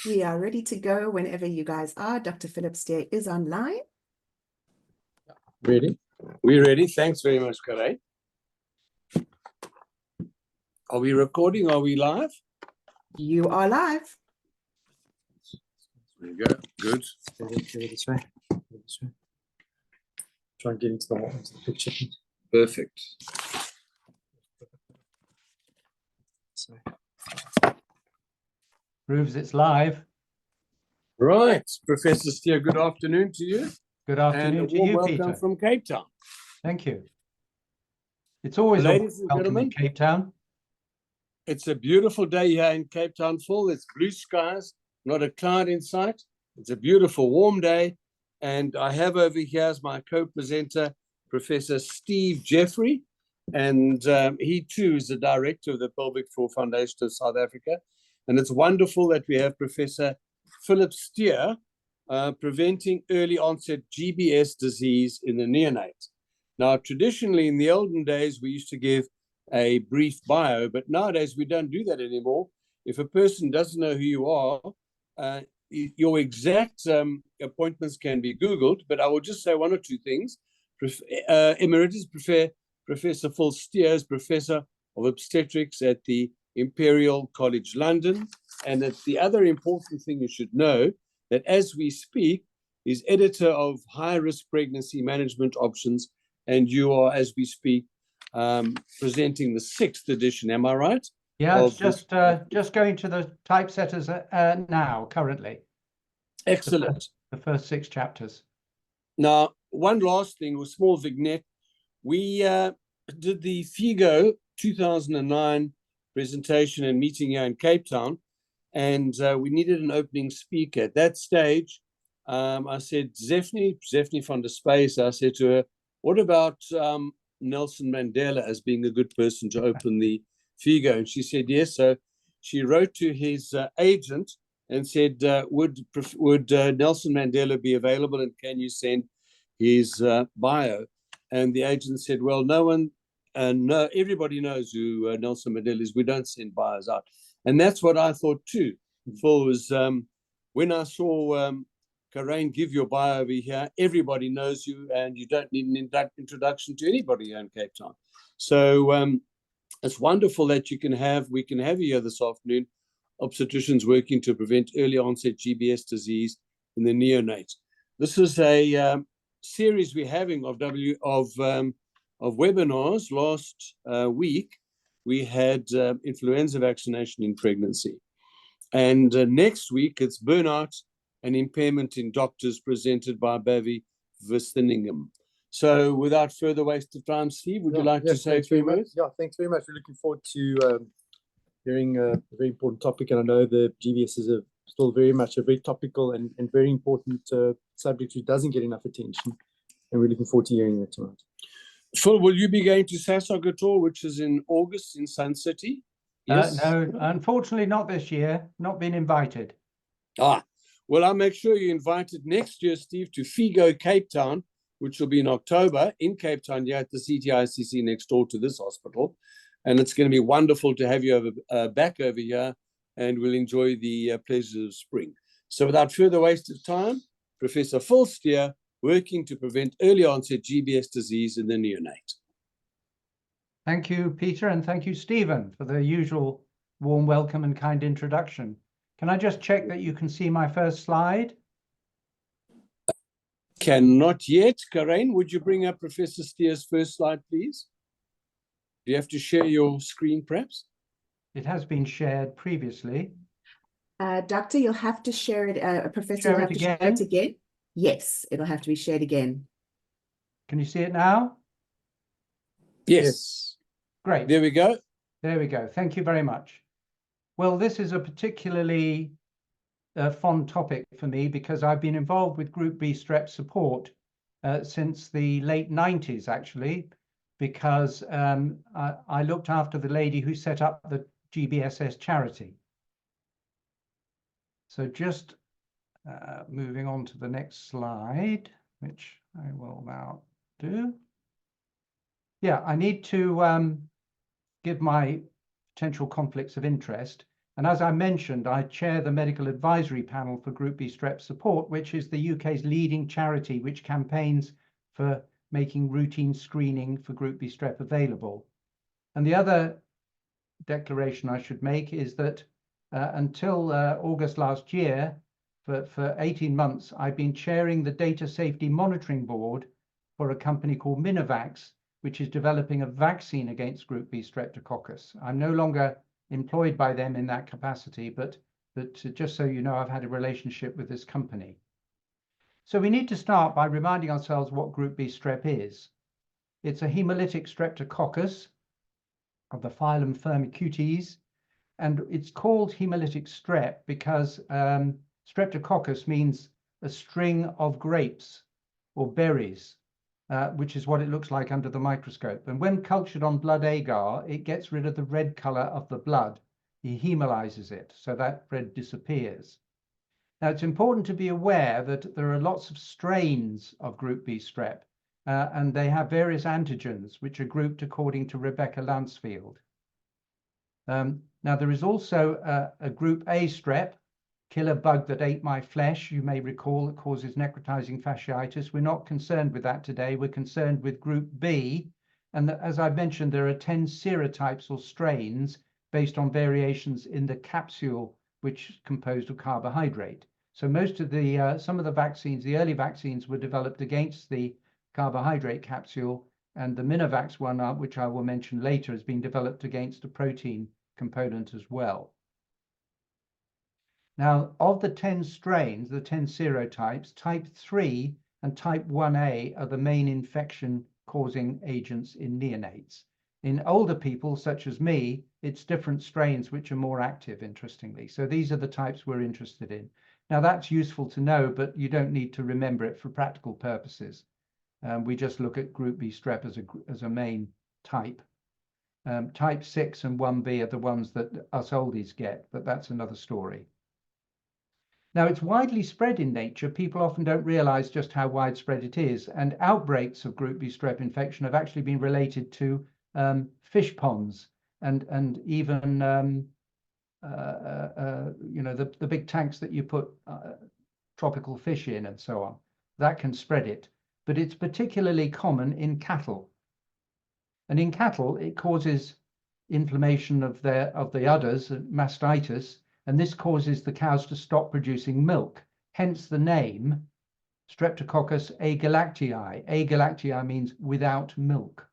We are ready to go whenever you guys are. Dr. Philip Steer is online. Ready? We're ready. Thanks very much, Karen. Are we recording? Are we live? You are live. There you go. Good. This way. This way. Try and get into the picture. Perfect. So. Proves it's live. Right. Professor Steer, good afternoon to you. Good afternoon to you, welcome Peter. from Cape Town. Thank you. It's always Ladies and welcome in gentlemen, Cape Town. It's a beautiful day here in Cape Town full. It's blue skies, not a cloud in sight. It's a beautiful warm day. And I have over here as my co-presenter, Professor Steve Jeffrey. And he too is the director of the Pelvic Floor Foundation of South Africa. And it's wonderful that we have Professor Philip Steer preventing early onset GBS disease in the neonate. Now, traditionally in the olden days, we used to give a brief bio, but nowadays we don't do that anymore. If a person doesn't know who you are, your exact appointments can be Googled, but I will just say one or two things. Emeritus Professor Phil Steer is Professor of Obstetrics at the Imperial College London. And that the other important thing you should know, that as we speak, is editor of High Risk Pregnancy Management Options, and you are, as we speak, presenting the 6th edition. Am I right? Yeah, it's just going to the typesetters now, currently. Excellent. The first 6 chapters. Now, one last thing, a small vignette. We did the FIGO 2009 presentation and meeting here in Cape Town, and we needed an opening speaker. At that stage, I said, Zephanie van der Space, I said to her, what about Nelson Mandela as being a good person to open the FIGO? And she said yes. So she wrote to his agent and said, would Nelson Mandela be available, and can you send his bio? And the agent said, well, no one, no, everybody knows who Nelson Mandela is. We don't send bios out. And that's what I thought too. Phil, was when I saw Karen, give your bio over here, everybody knows you, and you don't need an introduction to anybody here in Cape Town. So it's wonderful that we can have you here this afternoon, obstetricians working to prevent early onset GBS disease in the neonate. This is a series we're having of webinars. Last week, we had influenza vaccination in pregnancy. And next week, it's burnout and impairment in doctors, presented by Bavi Vistiningham. So without further waste of time, Steve, would you like to say a few words? Yeah, thanks very much. We're looking forward to hearing a very important topic. And I know the GBS is still very much a very topical and very important subject which doesn't get enough attention. And we're looking forward to hearing that tonight. Phil, will you be going to SASOG at all, which is in August in Sun City? Yes. No, unfortunately not this year. Not been invited. Well, I'll make sure you're invited next year, Steve, to FIGO Cape Town, which will be in October in Cape Town, here at the CTICC next door to this hospital. And it's going to be wonderful to have you back over here, and we'll enjoy the pleasures of spring. So without further waste of time, Professor Phil Steer, working to prevent early onset GBS disease in the neonate. Thank you, Peter, and thank you, Stephen, for the usual warm welcome and kind introduction. Can I just check that you can see my first slide? Cannot yet. Karen, would you bring up Professor Steer's first slide, please? Do you have to share your screen, perhaps? It has been shared previously. Doctor, you'll have to share it. Professor, Share you'll it have to share it again. Yes, it'll have to be shared again. Can you see it now? Yes. Great. There we go. There we go. Thank you very much. Well, this is a particularly fond topic for me because I've been involved with Group B strep support since the late 90s, actually, because I looked after the lady who set up the GBSS charity. So just moving on to the next slide, which I will now do. Yeah, I need to give my potential conflicts of interest. And as I mentioned, I chair the medical advisory panel for Group B strep support, which is the UK's leading charity which campaigns for making routine screening for Group B strep available. And the other declaration I should make is that until August last year, for 18 months, I've been chairing the Data Safety Monitoring Board for a company called Minivax, which is developing a vaccine against Group B streptococcus. I'm no longer employed by them in that capacity, but just so you know, I've had a relationship with this company. So we need to start by reminding ourselves what Group B strep is. It's a hemolytic streptococcus of the phylum Firmicutes, and it's called hemolytic strep because streptococcus means a string of grapes or berries, which is what it looks like under the microscope. And when cultured on blood agar, it gets rid of the red color of the blood. He hemolyzes it, so that red disappears. Now, it's important to be aware that there are lots of strains of Group B strep, and they have various antigens, which are grouped according to Rebecca Lansfield. Now, there is also a Group A strep, killer bug that ate my flesh, you may recall, that causes necrotizing fasciitis. We're not concerned with that today. We're concerned with Group B. And as I mentioned, there are 10 serotypes or strains based on variations in the capsule, which is composed of carbohydrate. So most of the, some of the vaccines, the early vaccines were developed against the carbohydrate capsule, and the Minivax one, which I will mention later, has been developed against a protein component as well. Now, of the 10 strains, the 10 serotypes, type 3 and type 1A are the main infection-causing agents in neonates. In older people, such as me, it's different strains which are more active, interestingly. So these are the types we're interested in. Now, that's useful to know, but you don't need to remember it for practical purposes. We just look at Group B strep as a main type. Type 6 and 1B are the ones that us oldies get, but that's another story. Now, it's widely spread in nature. People often don't realize just how widespread it is. And outbreaks of Group B strep infection have actually been related to fish ponds and even, you know, the big tanks that you put tropical fish in and so on. That can spread it. But it's particularly common in cattle. And in cattle, it causes inflammation of the udders, mastitis, and this causes the cows to stop producing milk. Hence the name Streptococcus agalactiae. Agalactiae means without milk.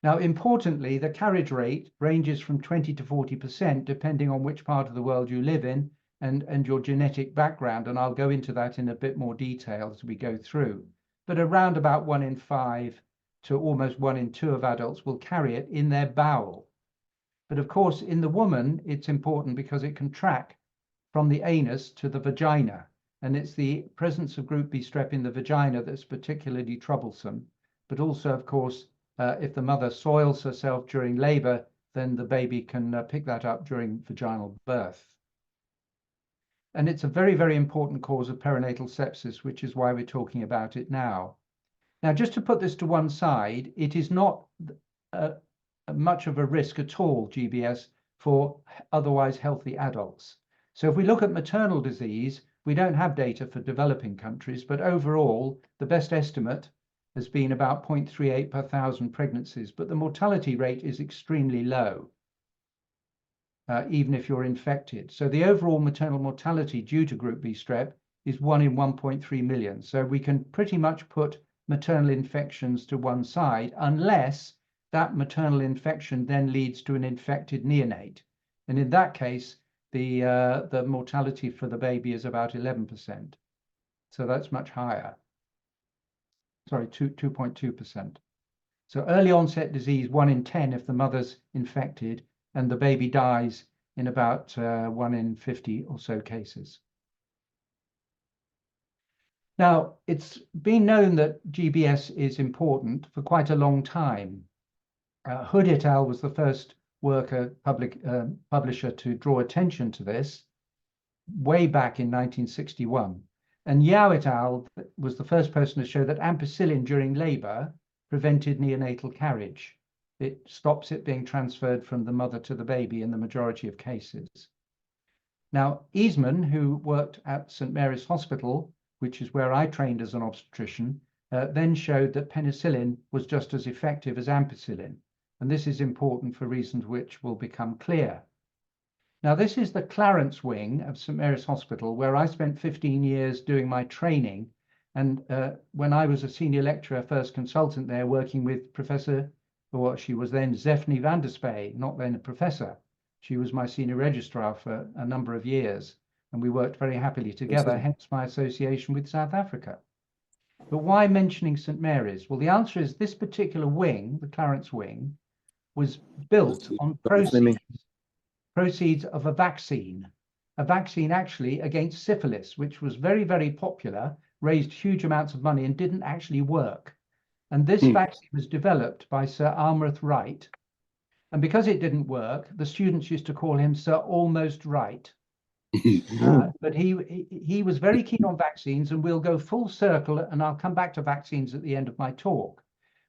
Now, importantly, the carriage rate ranges from 20 to 40%, depending on which part of the world you live in and your genetic background, and I'll go into that in a bit more detail as we go through. But around about 1 in 5 to almost 1 in 2 of adults will carry it in their bowel. But of course, in the woman, it's important because it can track from the anus to the vagina. And it's the presence of Group B strep in the vagina that's particularly troublesome. But also, of course, if the mother soils herself during labor, then the baby can pick that up during vaginal birth. And it's a very, very important cause of perinatal sepsis, which is why we're talking about it now. Now, just to put this to one side, it is not much of a risk at all, GBS, for otherwise healthy adults. So if we look at maternal disease, we don't have data for developing countries, but overall, the best estimate has been about 0.38 per 1,000 pregnancies, but the mortality rate is extremely low, even if you're infected. So the overall maternal mortality due to Group B strep is 1 in 1.3 million. So we can pretty much put maternal infections to one side, unless that maternal infection then leads to an infected neonate. And in that case, the mortality for the baby is about 11%. So that's much higher. Sorry, 2.2%. So early onset disease, 1 in 10 if the mother's infected, and the baby dies in about 1 in 50 or so cases. Now, it's been known that GBS is important for quite a long time. Hood et al. Was the first publisher to draw attention to this way back in 1961. And Yao et al. Was the first person to show that ampicillin during labor prevented neonatal carriage. It stops it being transferred from the mother to the baby in the majority of cases. Now, Eastman, who worked at St. Mary's Hospital, which is where I trained as an obstetrician, then showed that penicillin was just as effective as ampicillin. And this is important for reasons which will become clear. Now, this is the Clarence wing of St. Mary's Hospital, where I spent 15 years doing my training. And when I was a senior lecturer, first consultant there, working with Professor, or she was then Zephany van der Spey, not then a professor. She was my senior registrar for a number of years, and we worked very happily together, hence my association with South Africa. But why mentioning St. Mary's? Well, the answer is this particular wing, the Clarence wing, was built on proceeds of a vaccine actually against syphilis, which was very, very popular, raised huge amounts of money and didn't actually work. And this vaccine was developed by Sir Almroth Wright. And because it didn't work, the students used to call him Sir Almost Right. But he was very keen on vaccines, and we'll go full circle, and I'll come back to vaccines at the end of my talk.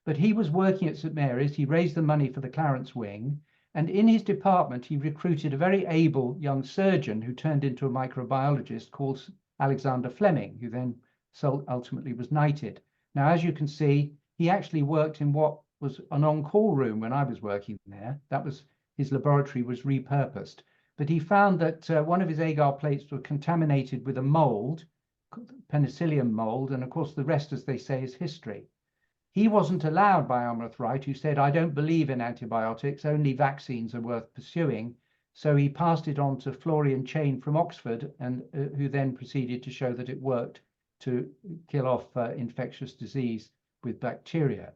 But he was working at St. Mary's. He raised the money for the Clarence wing, and in his department, he recruited a very able young surgeon who turned into a microbiologist called Alexander Fleming, who then ultimately was knighted. Now, as you can see, he actually worked in what was an on-call room when I was working there. That was his laboratory was repurposed. But he found that one of his agar plates were contaminated with a mold, penicillium mold, and of course the rest, as they say, is history. He wasn't allowed by Almroth Wright, who said, I don't believe in antibiotics, only vaccines are worth pursuing. So he passed it on to Florian Chain from Oxford, and who then proceeded to show that it worked to kill off infectious disease with bacteria.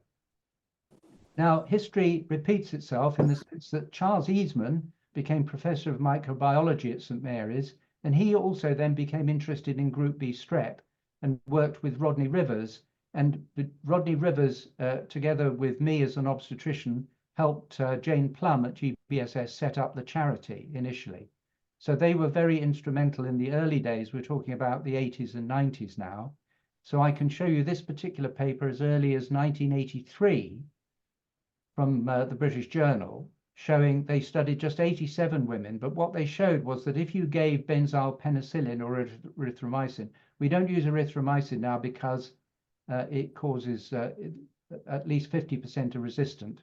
Now, history repeats itself in the sense that Charles Eastman became professor of microbiology at St. Mary's, and he also then became interested in group B strep and worked with Rodney Rivers. And Rodney Rivers, together with me as an obstetrician, helped Jane Plum at GBSS set up the charity initially. So they were very instrumental in the early days. We're talking about the 80s and 90s now. So I can show you this particular paper as early as 1983 from the British Journal, showing they studied just 87 women, but what they showed was that if you gave benzyl penicillin or erythromycin, we don't use erythromycin now because it causes at least 50% are resistant.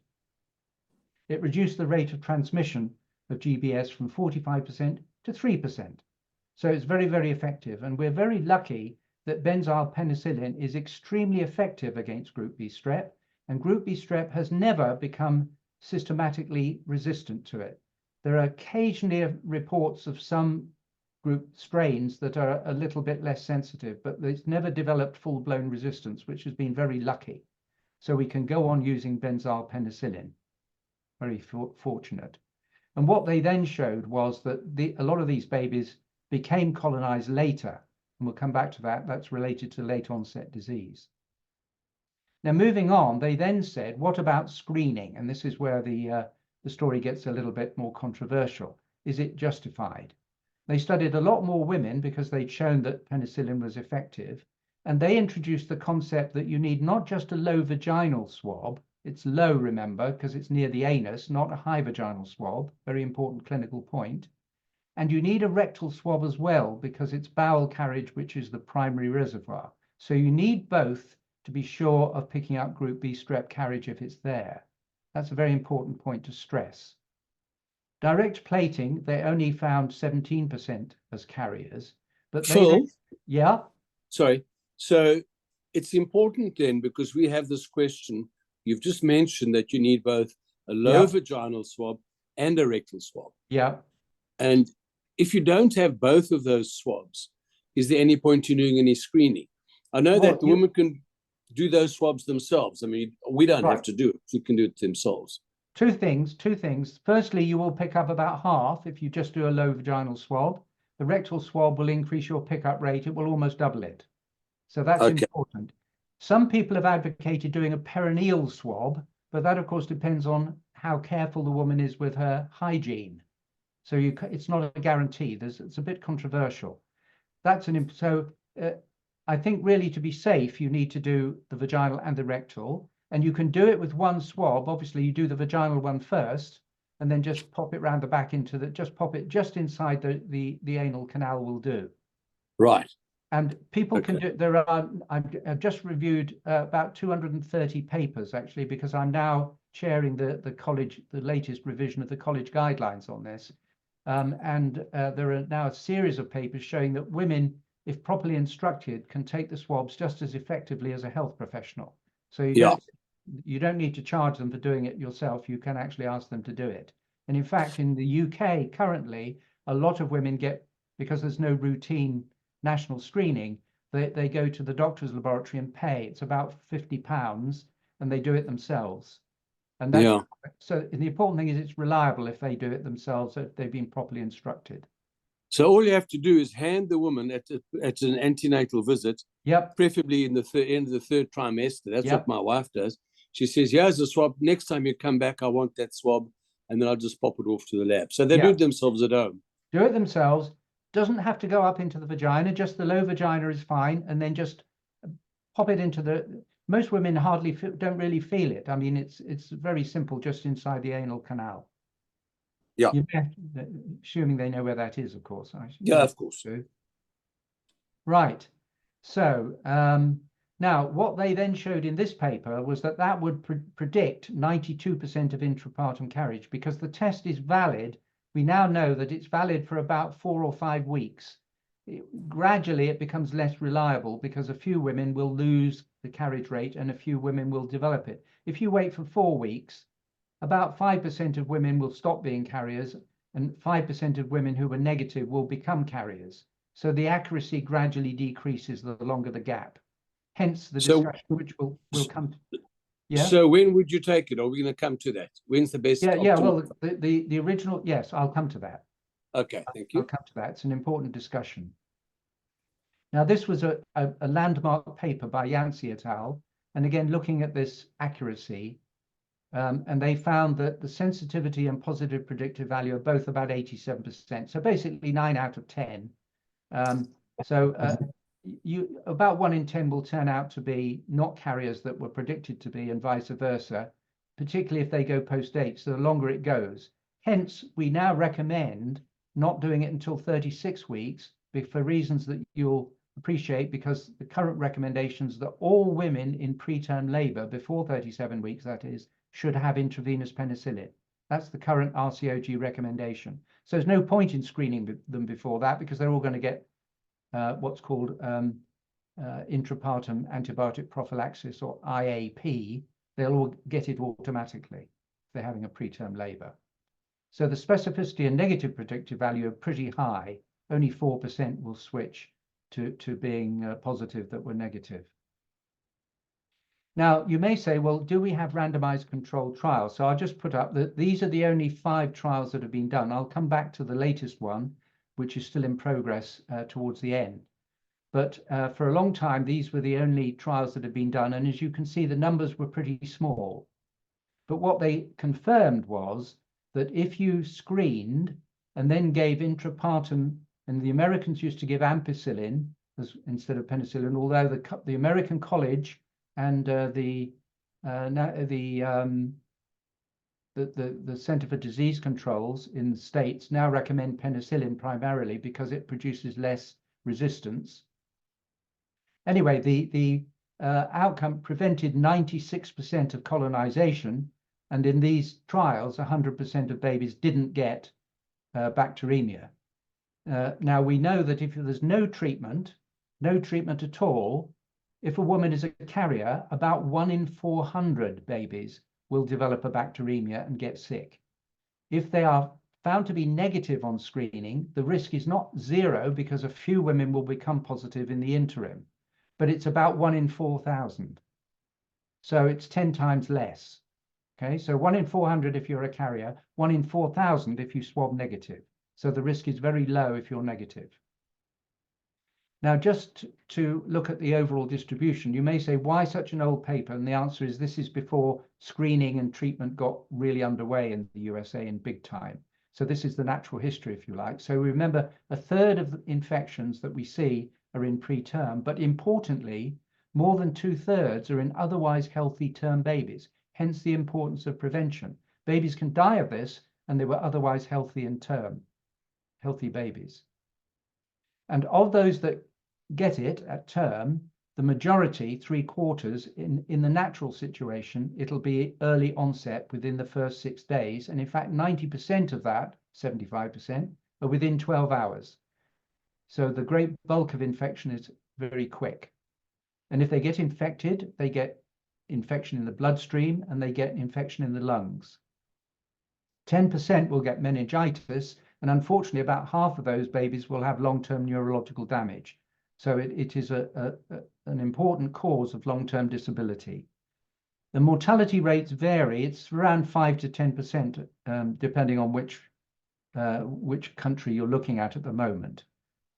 It reduced the rate of transmission of GBS from 45% to 3%. So it's very, very effective. And we're very lucky that benzyl penicillin is extremely effective against group B strep, and group B strep has never become systematically resistant to it. There are occasionally reports of some group strains that are a little bit less sensitive, but it's never developed full-blown resistance, which has been very lucky. So we can go on using benzyl penicillin. Very fortunate. And what they then showed was that a lot of these babies became colonized later, and we'll come back to that. That's related to late onset disease. Now, moving on, they then said, what about screening? And this is where the story gets a little bit more controversial. Is it justified? They studied a lot more women because they'd shown that penicillin was effective. And they introduced the concept that you need not just a low vaginal swab. It's low, remember, because it's near the anus, not a high vaginal swab. Very important clinical point. And you need a rectal swab as well, because it's bowel carriage, which is the primary reservoir. So you need both to be sure of picking up group B strep carriage if it's there. That's a very important point to stress. Direct plating, they only found 17% as carriers. But Phil? Yeah? Sorry. So it's important then, because we have this question. You've just mentioned that you need both a low vaginal swab and a rectal swab. Yeah. And if you don't have both of those swabs, is there any point in doing any screening? I know that the women can do those swabs themselves. I mean, we don't have to do it. You can do it themselves. Two things. Firstly, you will pick up about half if you just do a low vaginal swab. The rectal swab will increase your pickup rate. It will almost double it. So that's important. Some people have advocated doing a perineal swab, but that, of course, depends on how careful the woman is with her hygiene. So it's not a guarantee. It's a bit controversial. I think really to be safe, you need to do the vaginal and the rectal. And you can do it with one swab. Obviously, you do the vaginal one first, and then just pop it round the back into the, just pop it just inside the anal canal will do. Right. And people can Okay. do, there are, I've just reviewed about 230 papers actually, because I'm now chairing the college, the latest revision of the college guidelines on this. There are now a series of papers showing that women, if properly instructed, can take the swabs just as effectively as a health professional. So you don't need to charge them for doing it yourself. You can actually ask them to do it. And in fact, in the UK currently, a lot of women get, because there's no routine national screening, they go to the doctor's laboratory and pay. It's about £50, and they do it themselves. And that's, so the important thing is it's reliable if they do it themselves, if they've been properly instructed. So all you have to do is hand the woman at an antenatal visit, preferably in the end of the third trimester. That's what my wife does. She says, here's a swab. Next time you come back, I want that swab. And then I'll just pop it off to the lab. So they do it themselves at home. Do it themselves. Doesn't have to go up into the vagina. Just the low vagina is fine. And then just pop it into the, most women hardly don't really feel it. I mean, it's very simple, just inside the anal canal. Yeah. Assuming they know where that is, of course. Yeah, of course. Right. So now what they then showed in this paper was that would predict 92% of intrapartum carriage, because the test is valid. We now know that it's valid for about 4 or 5 weeks. Gradually, it becomes less reliable because a few women will lose the carriage rate and a few women will develop it. If you wait for 4 weeks, about 5% of women will stop being carriers, and 5% of women who were negative will become carriers. So the accuracy gradually decreases the longer the gap. Hence the discussion, which will come to. Yeah. So when would you take it? Are we going to come to that? When's the best? Yeah. Well, the original, yes, I'll come to that. Okay, thank you. I'll come to that. It's an important discussion. Now, this was a landmark paper by Yancey et al. And again, looking at this accuracy, and they found that the sensitivity and positive predictive value are both about 87%. So basically 9 out of 10. About 1 in 10 will turn out to be not carriers that were predicted to be, and vice versa, particularly if they go post-8, so the longer it goes. Hence, we now recommend not doing it until 36 weeks for reasons that you'll appreciate, because the current recommendations that all women in preterm labor, before 37 weeks that is, should have intravenous penicillin. That's the current RCOG recommendation. So there's no point in screening them before that, because they're all going to get what's called intrapartum antibiotic prophylaxis, or IAP. They'll all get it automatically if they're having a preterm labor. So the specificity and negative predictive value are pretty high. Only 4% will switch to being positive that were negative. Now, you may say, well, do we have randomized controlled trials? So I'll just put up that these are the only 5 trials that have been done. I'll come back to the latest one, which is still in progress towards the end. But for a long time, these were the only trials that had been done. And as you can see, the numbers were pretty small. But what they confirmed was that if you screened and then gave intrapartum, and the Americans used to give ampicillin instead of penicillin, although the American College and the Center for Disease Controls in the States now recommend penicillin primarily because it produces less resistance. Anyway, the outcome prevented 96% of colonization, and in these trials, 100% of babies didn't get bacteremia. Now, we know that if there's no treatment at all, if a woman is a carrier, about 1 in 400 babies will develop a bacteremia and get sick. If they are found to be negative on screening, the risk is not 0, because a few women will become positive in the interim, but it's about 1 in 4,000. So it's 10 times less. Okay, so 1 in 400 if you're a carrier, 1 in 4,000 if you swab negative. So the risk is very low if you're negative. Now, just to look at the overall distribution, you may say, why such an old paper? And the answer is, this is before screening and treatment got really underway in the USA in big time. So this is the natural history, if you like. So remember, 1/3 of the infections that we see are in preterm, but importantly, more than 2/3 are in otherwise healthy term babies, hence the importance of prevention. Babies can die of this, and they were otherwise healthy in term, healthy babies. And of those that get it at term, the majority, 3/4, in the natural situation, it'll be early onset within the first 6 days. And in fact, 90% of that, 75%, are within 12 hours. So the great bulk of infection is very quick. And if they get infected, they get infection in the bloodstream and they get infection in the lungs. 10% will get meningitis, and unfortunately, about half of those babies will have long-term neurological damage. So it is an important cause of long-term disability. The mortality rates vary. It's around 5 to 10%, depending on which country you're looking at the moment.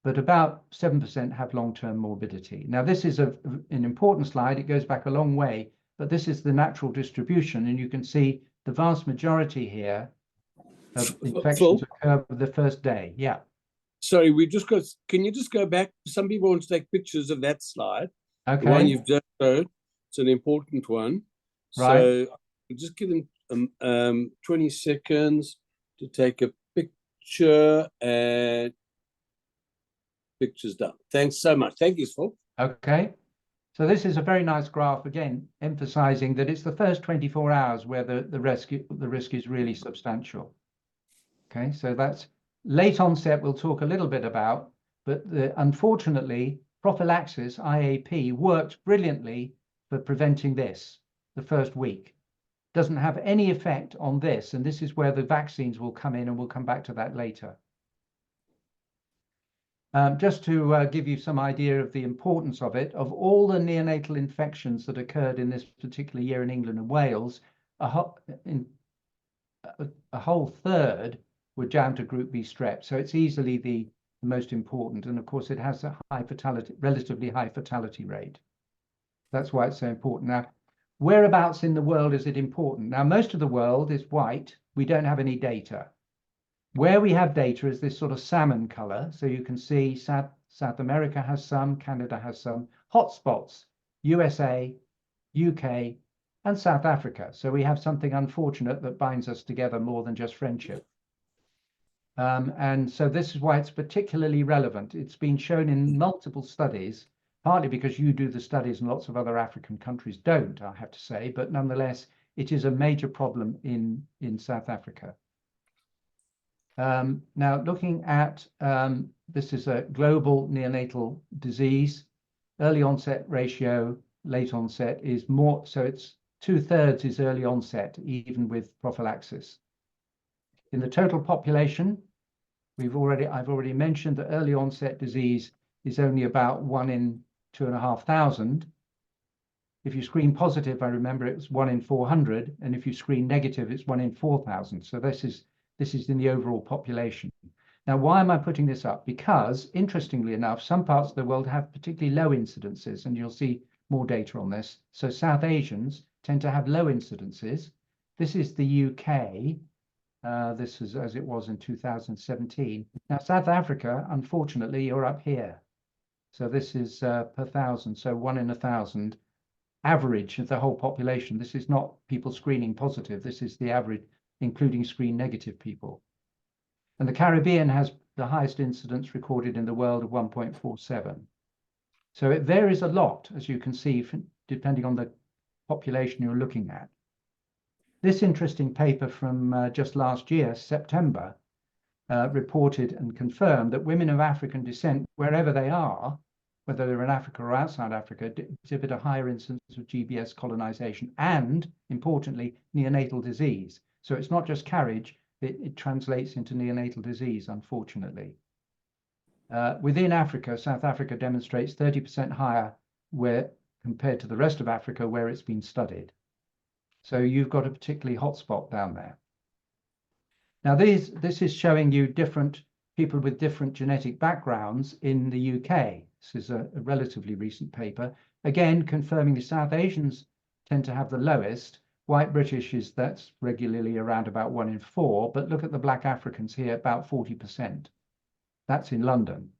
But about 7% have long-term morbidity. Now, this is an important slide. It goes back a long way, but this is the natural distribution, and you can see the vast majority here of infections occur the first day. Yeah. Sorry, we just got. Can you just go back? Some people want to take pictures of that slide. Okay. The one you've just showed. It's an important one. Right. So I'll just give them 20 seconds to take a picture, and picture's done. Thanks so much. Thank you, Phil. Okay. So this is a very nice graph, again, emphasizing that it's the first 24 hours where the risk is really substantial. Okay, so that's late onset we'll talk a little bit about, but unfortunately, prophylaxis, IAP, works brilliantly for preventing this the first week. Doesn't have any effect on this, and this is where the vaccines will come in, and we'll come back to that later. Just to give you some idea of the importance of it, of all the neonatal infections that occurred in this particular year in England and Wales, a whole third were down to group B strep. So it's easily the most important. And of course, it has a relatively high fatality rate. That's why it's so important. Now, whereabouts in the world is it important? Now, most of the world is white. We don't have any data. Where we have data is this sort of salmon color. So you can see South America has some, Canada has some. Hotspots, USA, UK, and South Africa. So we have something unfortunate that binds us together more than just friendship. And so this is why it's particularly relevant. It's been shown in multiple studies, partly because you do the studies and lots of other African countries don't, I have to say, but nonetheless, it is a major problem in South Africa. Now, looking at, this is a global neonatal disease, early onset ratio, late onset is more, so it's 2/3 is early onset, even with prophylaxis. In the total population, I've already mentioned that early onset disease is only about 1 in 2,500. If you screen positive, I remember it was 1 in 400, and if you screen negative, it's 1 in 4,000. So this is in the overall population. Now, why am I putting this up? Because, interestingly enough, some parts of the world have particularly low incidences, and you'll see more data on this. So South Asians tend to have low incidences. This is the UK. This is as it was in 2017. Now, South Africa, unfortunately, you're up here. So this is per 1,000, so 1 in 1,000 average of the whole population. This is not people screening positive. This is the average, including screen negative people. And the Caribbean has the highest incidence recorded in the world of 1.47. So it varies a lot, as you can see, depending on the population you're looking at. This interesting paper from just last year, September, reported and confirmed that women of African descent, wherever they are, whether they're in Africa or outside Africa, exhibit a higher incidence of GBS colonization and, importantly, neonatal disease. So it's not just carriage, it translates into neonatal disease, unfortunately. Within Africa, South Africa demonstrates 30% higher compared to the rest of Africa where it's been studied. So you've got a particularly hot spot down there. Now, this is showing you different people with different genetic backgrounds in the UK. This is a relatively recent paper, again, confirming the South Asians tend to have the lowest. White British that's regularly around about 1 in 4, but look at the Black Africans here, about 40%. That's in London.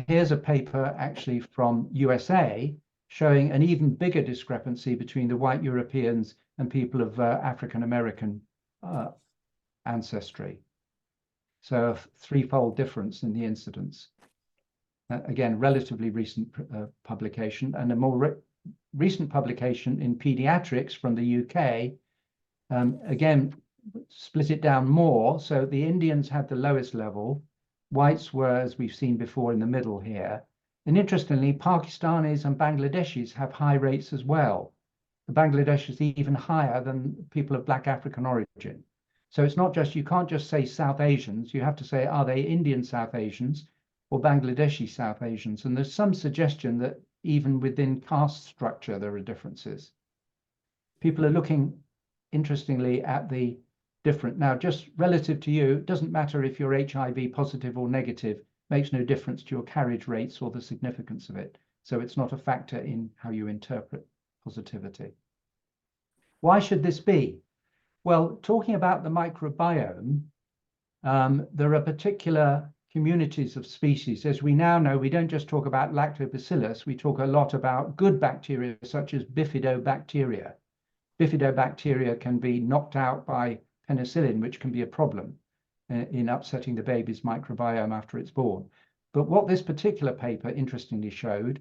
Here's a paper actually from USA showing an even bigger discrepancy between the white Europeans and people of African American ancestry. So a threefold difference in the incidence. Again, relatively recent publication, and a more recent publication in pediatrics from the UK, again, split it down more. So the Indians had the lowest level. Whites were, as we've seen before, in the middle here. And interestingly, Pakistanis and Bangladeshis have high rates as well. The Bangladesh is even higher than people of Black African origin. So it's not just, you can't just say South Asians, you have to say, are they Indian South Asians or Bangladeshi South Asians? And there's some suggestion that even within caste structure, there are differences. People are looking, interestingly, at the different. Now, just relative to you, it doesn't matter if you're HIV positive or negative, makes no difference to your carriage rates or the significance of it. So it's not a factor in how you interpret positivity. Why should this be? Well, talking about the microbiome, there are particular communities of species. As we now know, we don't just talk about lactobacillus, we talk a lot about good bacteria such as bifidobacteria. Bifidobacteria can be knocked out by penicillin, which can be a problem in upsetting the baby's microbiome after it's born. But what this particular paper interestingly showed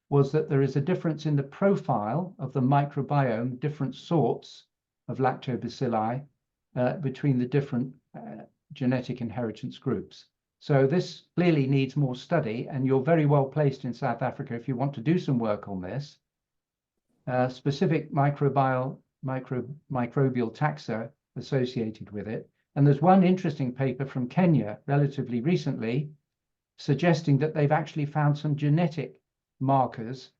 was that there is a difference in the profile of the microbiome, different sorts of lactobacilli between the different genetic inheritance groups. So this clearly needs more study, and you're very well placed in South Africa if you want to do some work on this. Specific microbial taxa associated with it. And there's one interesting paper from Kenya relatively recently suggesting that they've actually found some genetic markers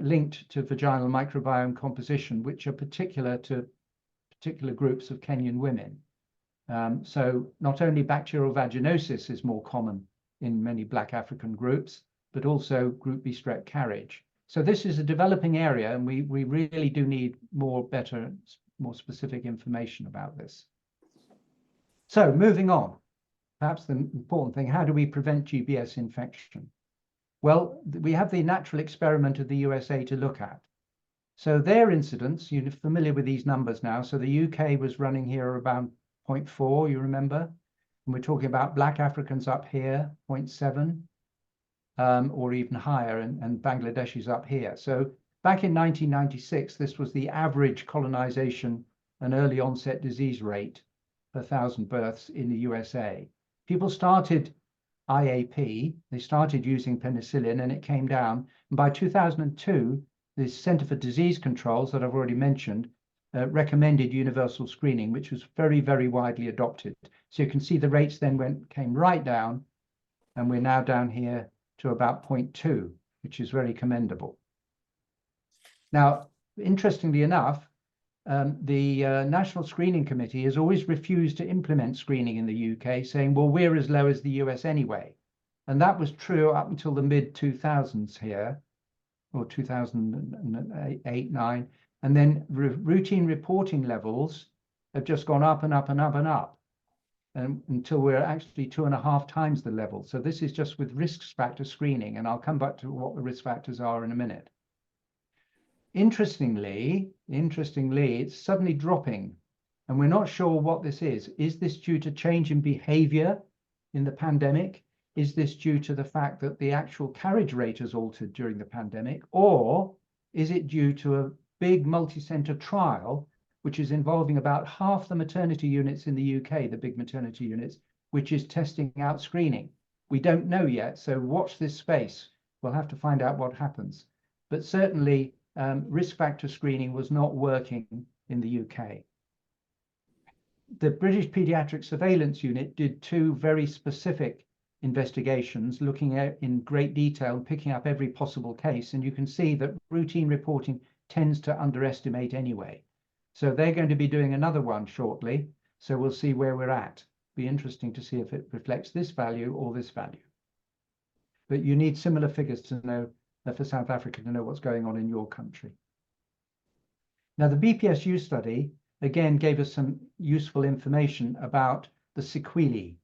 linked to vaginal microbiome composition, which are particular to particular groups of Kenyan women. So not only bacterial vaginosis is more common in many Black African groups, but also group B strep carriage. So this is a developing area, and we really do need more specific information about this. So moving on, perhaps the important thing, how do we prevent GBS infection? Well, we have the natural experiment of the USA to look at. So their incidence, you're familiar with these numbers now. So the UK was running here around 0.4, you remember? And we're talking about Black Africans up here, 0.7. Or even higher, and Bangladesh is up here. So back in 1996, this was the average colonization and early onset disease rate per 1,000 births in the USA. People started IAP, they started using penicillin, and it came down. And by 2002, the Center for Disease Controls that I've already mentioned recommended universal screening, which was very, very widely adopted. So you can see the rates then came right down, and we're now down here to about 0.2, which is very commendable. Now, interestingly enough, the National Screening Committee has always refused to implement screening in the UK, saying, well, we're as low as the US anyway. And that was true up until the mid-2000s here, or 2008, 9. And then routine reporting levels have just gone up and up and up and up. Until we're actually 2.5 times the level. So this is just with risk factor screening, and I'll come back to what the risk factors are in a minute. Interestingly, it's suddenly dropping, and we're not sure what this is. Is this due to change in behavior in the pandemic? Is this due to the fact that the actual carriage rate has altered during the pandemic? Or is it due to a big multi-center trial which is involving about half the maternity units in the UK, the big maternity units, which is testing out screening? We don't know yet, so watch this space. We'll have to find out what happens. But certainly, risk factor screening was not working in the UK. The British Paediatric Surveillance Unit did 2 very specific investigations, looking at in great detail, picking up every possible case, and you can see that routine reporting tends to underestimate anyway. So they're going to be doing another one shortly. So we'll see where we're at. Be interesting to see if it reflects this value or this value. But you need similar figures to know, for South Africa to know what's going on in your country. Now, the BPSU study, again, gave us some useful information about the sequelae.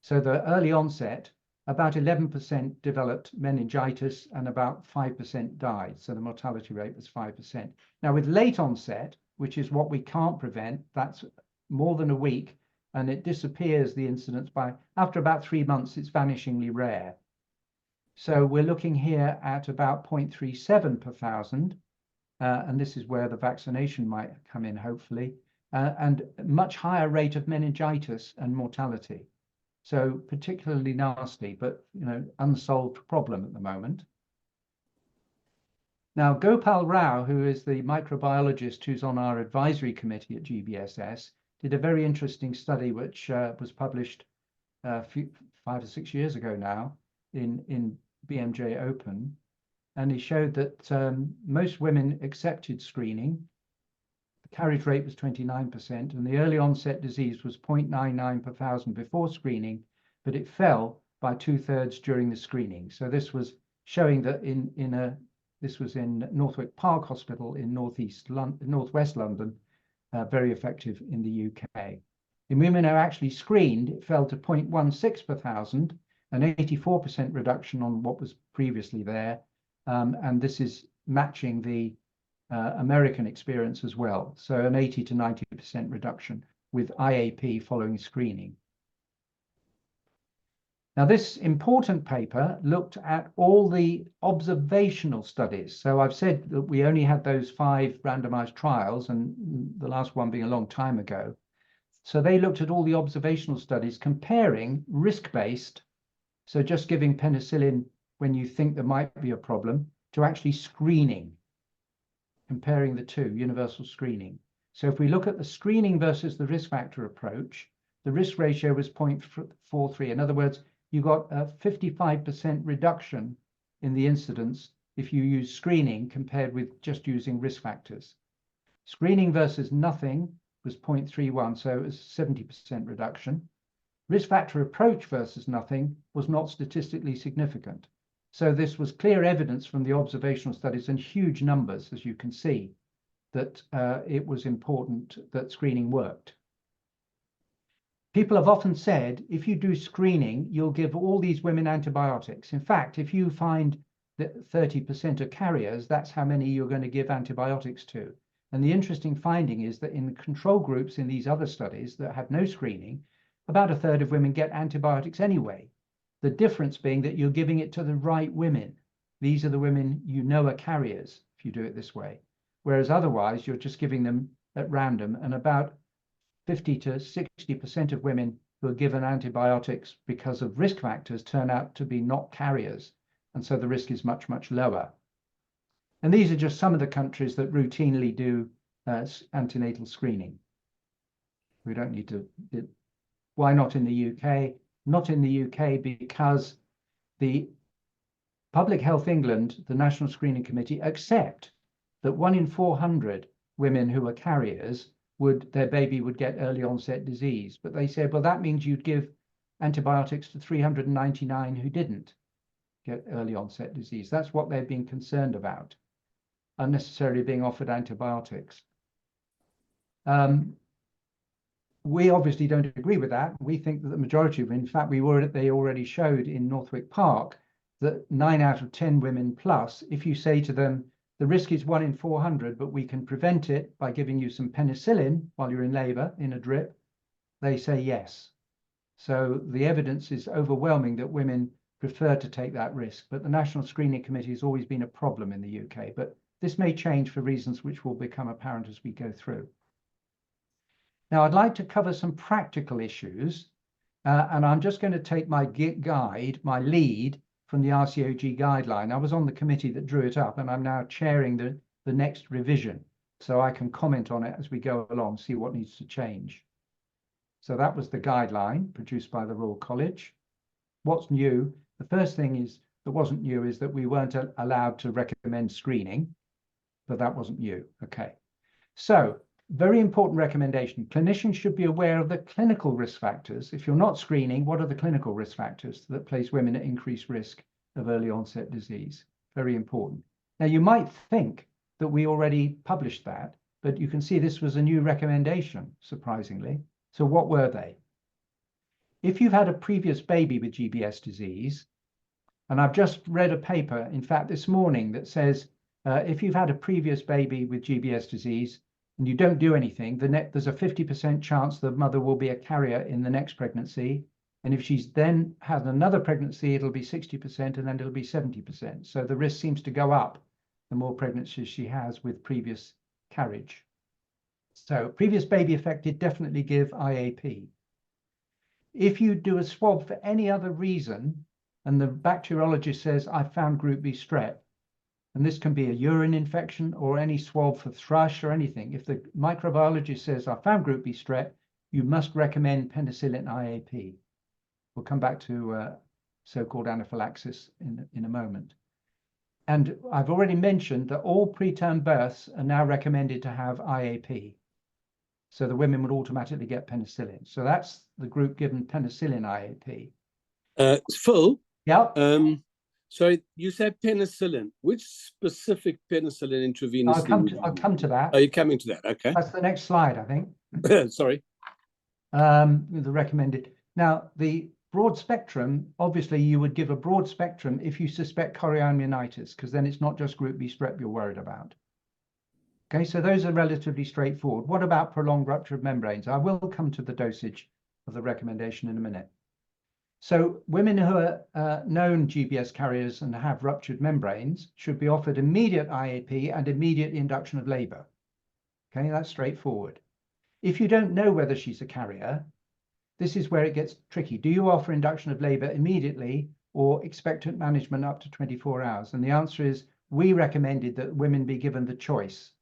So the early onset about 11% developed meningitis and about 5% died. So the mortality rate was 5%. Now with late onset, which is what we can't prevent, that's more than a week, and it disappears, the incidence, after about 3 months, it's vanishingly rare. So we're looking here at about 0.37 per thousand, and this is where the vaccination might come in, hopefully, and much higher rate of meningitis and mortality. So particularly nasty, but unsolved problem at the moment. Now, Gopal Rao, who is the microbiologist who's on our advisory committee at GBSS, did a very interesting study which was published 5 or 6 years ago now in BMJ Open, and he showed that most women accepted screening. The carriage rate was 29%, and the early onset disease was 0.99 per thousand before screening, but it fell by 2/3 during the screening. So this was showing that this was in Northwick Park Hospital in northwest London, very effective in the UK. In women who actually screened, it fell to 0.16 per thousand, an 84% reduction on what was previously there. And this is matching the American experience as well. So an 80 to 90% reduction with IAP following screening. Now, this important paper looked at all the observational studies. So I've said that we only had those 5 randomized trials, and the last one being a long time ago. So they looked at all the observational studies comparing risk-based, so just giving penicillin when you think there might be a problem, to actually screening, comparing the two, universal screening. So if we look at the screening versus the risk factor approach, the risk ratio was 0.43. In other words, you got a 55% reduction in the incidence if you use screening compared with just using risk factors. Screening versus nothing was 0.31, so it was 70% reduction. Risk factor approach versus nothing was not statistically significant. So this was clear evidence from the observational studies and huge numbers, as you can see, that it was important that screening worked. People have often said, if you do screening, you'll give all these women antibiotics. In fact, if you find that 30% are carriers, that's how many you're going to give antibiotics to. And the interesting finding is that in the control groups in these other studies that had no screening, about 1/3 of women get antibiotics anyway. The difference being that you're giving it to the right women. These are the women you know are carriers if you do it this way. Whereas otherwise, you're just giving them at random, and about 50 to 60% of women who are given antibiotics because of risk factors turn out to be not carriers. And so the risk is much, much lower. And these are just some of the countries that routinely do antenatal screening. We don't need to. Why not in the UK? Not in the UK because the Public Health England, the National Screening Committee, accept that 1 in 400 women who are carriers their baby would get early onset disease. But they said, well, that means you'd give antibiotics to 399 who didn't get early onset disease. That's what they've been concerned about, unnecessarily being offered antibiotics. We obviously don't agree with that. We think that the majority of, in fact, they already showed in Northwick Park that 9 out of 10 women plus, if you say to them, the risk is 1 in 400, but we can prevent it by giving you some penicillin while you're in labor in a drip, they say yes. So the evidence is overwhelming that women prefer to take that risk. But the National Screening Committee has always been a problem in the UK. But this may change for reasons which will become apparent as we go through. Now, I'd like to cover some practical issues, and I'm just going to take my lead from the RCOG guideline. I was on the committee that drew it up, and I'm now chairing the next revision, so I can comment on it as we go along, see what needs to change. So that was the guideline produced by the Royal College. What's new? The first thing that wasn't new is that we weren't allowed to recommend screening, but that wasn't new. Okay. So, very important recommendation. Clinicians should be aware of the clinical risk factors. If you're not screening, what are the clinical risk factors that place women at increased risk of early onset disease? Very important. Now, you might think that we already published that, but you can see this was a new recommendation, surprisingly. So what were they? If you've had a previous baby with GBS disease, and I've just read a paper, in fact, this morning that says if you've had a previous baby with GBS disease and you don't do anything, there's a 50% chance the mother will be a carrier in the next pregnancy. And if she's then had another pregnancy, it'll be 60% and then it'll be 70%. So the risk seems to go up the more pregnancies she has with previous carriage. So previous baby affected, definitely give IAP. If you do a swab for any other reason, and the bacteriologist says, I found group B strep, and this can be a urine infection or any swab for thrush or anything. If the microbiologist says, I found group B strep, you must recommend penicillin IAP. We'll come back to so-called anaphylaxis in a moment. And I've already mentioned that all preterm births are now recommended to have IAP. So the women would automatically get penicillin. So that's the group given penicillin IAP. Phil, Yeah. So you said penicillin. Which specific penicillin intravenously? I'll come to that. Are you coming to that? Okay. That's the next slide, I think. Sorry. The recommended. Now, the broad spectrum, obviously, you would give a broad spectrum if you suspect chorioamnionitis, because then it's not just group B strep you're worried about. Okay, so those are relatively straightforward. What about prolonged rupture of membranes? I will come to the dosage of the recommendation in a minute. So women who are known GBS carriers and have ruptured membranes should be offered immediate IAP and immediate induction of labor. Okay, that's straightforward. If you don't know whether she's a carrier, this is where it gets tricky. Do you offer induction of labor immediately or expectant management up to 24 hours? And the answer is, we recommended that women be given the choice.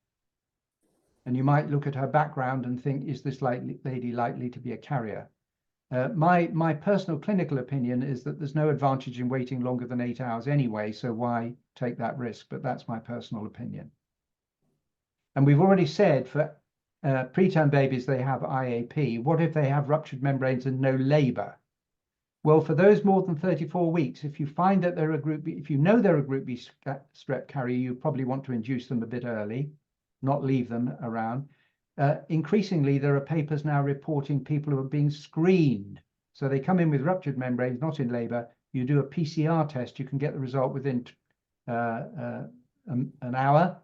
And you might look at her background and think, is this lady likely to be a carrier? My personal clinical opinion is that there's no advantage in waiting longer than 8 hours anyway, so why take that risk? But that's my personal opinion. And we've already said for preterm babies, they have IAP. What if they have ruptured membranes and no labor? Well, for those more than 34 weeks, if you find that they're a group B, if you know they're a group B strep carrier, you probably want to induce them a bit early, not leave them around. Increasingly, there are papers now reporting people who are being screened. So they come in with ruptured membranes, not in labor. You do a PCR test, you can get the result within an hour,